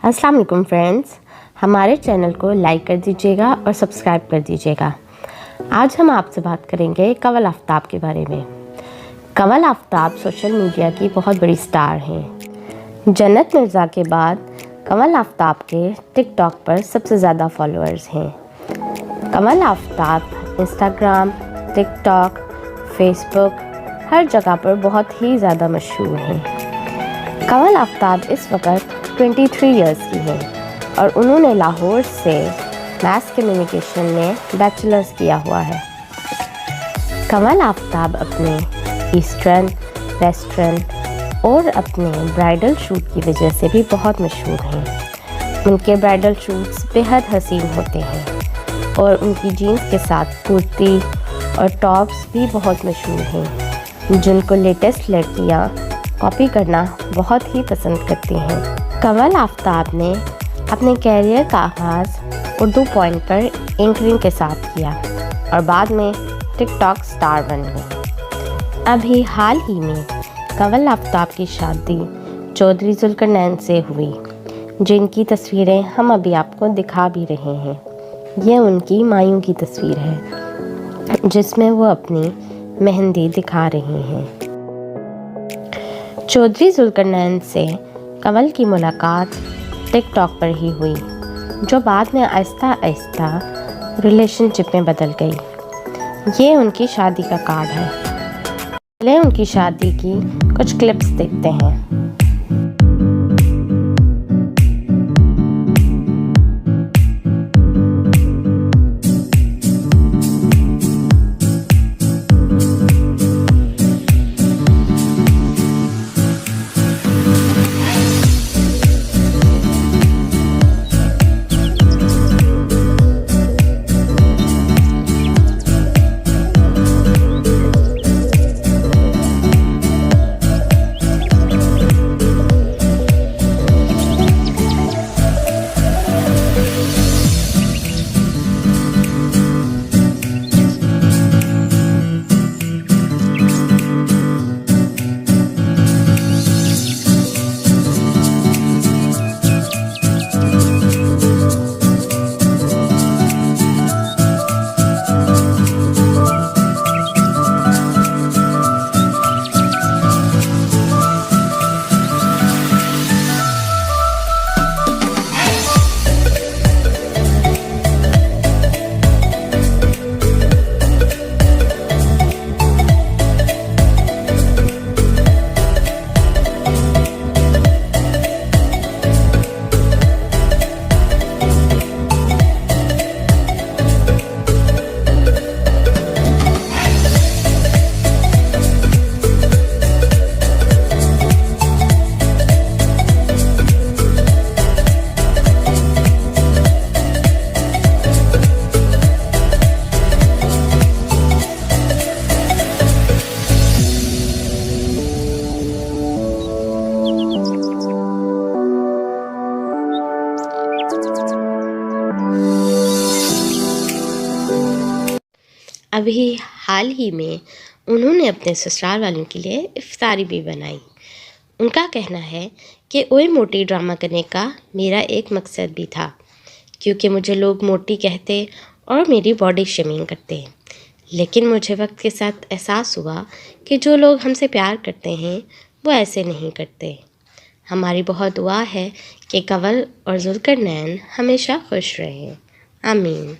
अस्सलाम वालेकुम फ्रेंड्स, हमारे चैनल को लाइक कर दीजिएगा और सब्सक्राइब कर दीजिएगा। आज हम आपसे बात करेंगे कंवल आफ्ताब के बारे में। कंवल आफ्ताब सोशल मीडिया की बहुत बड़ी स्टार हैं। जन्नत मिर्ज़ा के बाद कंवल आफ्ताब के टिकटॉक पर सबसे ज़्यादा फॉलोअर्स हैं। Kanwal Aftab Instagram, TikTok, Facebook हर जगह पर बहुत ही ज़्यादा मशहूर हैं। कंवल आफ्ताब इस वक्त 23 इयर्स की हैं और उन्होंने लाहौर से मास कम्युनिकेशन में बैचलर्स किया हुआ है। कंवल आफ्ताब अपने ईस्टर्न, वेस्टर्न और अपने ब्राइडल शूट की वजह से भी बहुत मशहूर हैं। उनके ब्राइडल शूट्स बेहद हसीन होते हैं और उनकी जीन्स के साथ कुर्ती और टॉप्स भी बहुत मशहूर हैं, जिनको लेटेस्ट लड़कियां कॉपी करना बहुत ही पसंद करती हैं। कंवल आफ्ताब ने अपने कैरियर का आगाज़ उर्दू पॉइंट पर एंकरिंग के साथ किया और बाद में टिकटॉक स्टार बन गई। अभी हाल ही में कंवल आफ्ताब की शादी चौधरी जुल्करनैन से हुई, जिनकी तस्वीरें हम अभी आपको दिखा भी रहे हैं। ये उनकी मायूं की तस्वीर है जिसमें वो अपनी मेहंदी दिखा रही हैं। चौधरी जुल्करनैन से कंवल की मुलाकात टिकटॉक पर ही हुई, जो बाद में आहिस्ता आहिस्ता रिलेशनशिप में बदल गई। ये उनकी शादी का कार्ड है। पहले उनकी शादी की कुछ क्लिप्स देखते हैं। अभी हाल ही में उन्होंने अपने ससुराल वालों के लिए इफ्तारी भी बनाई। उनका कहना है कि ओए मोटी ड्रामा करने का मेरा एक मकसद भी था, क्योंकि मुझे लोग मोटी कहते और मेरी बॉडी शेमिंग करते, लेकिन मुझे वक्त के साथ एहसास हुआ कि जो लोग हमसे प्यार करते हैं वो ऐसे नहीं करते। हमारी बहुत दुआ है कि कंवल और जुल्करनैन हमेशा खुश रहें। आमीन।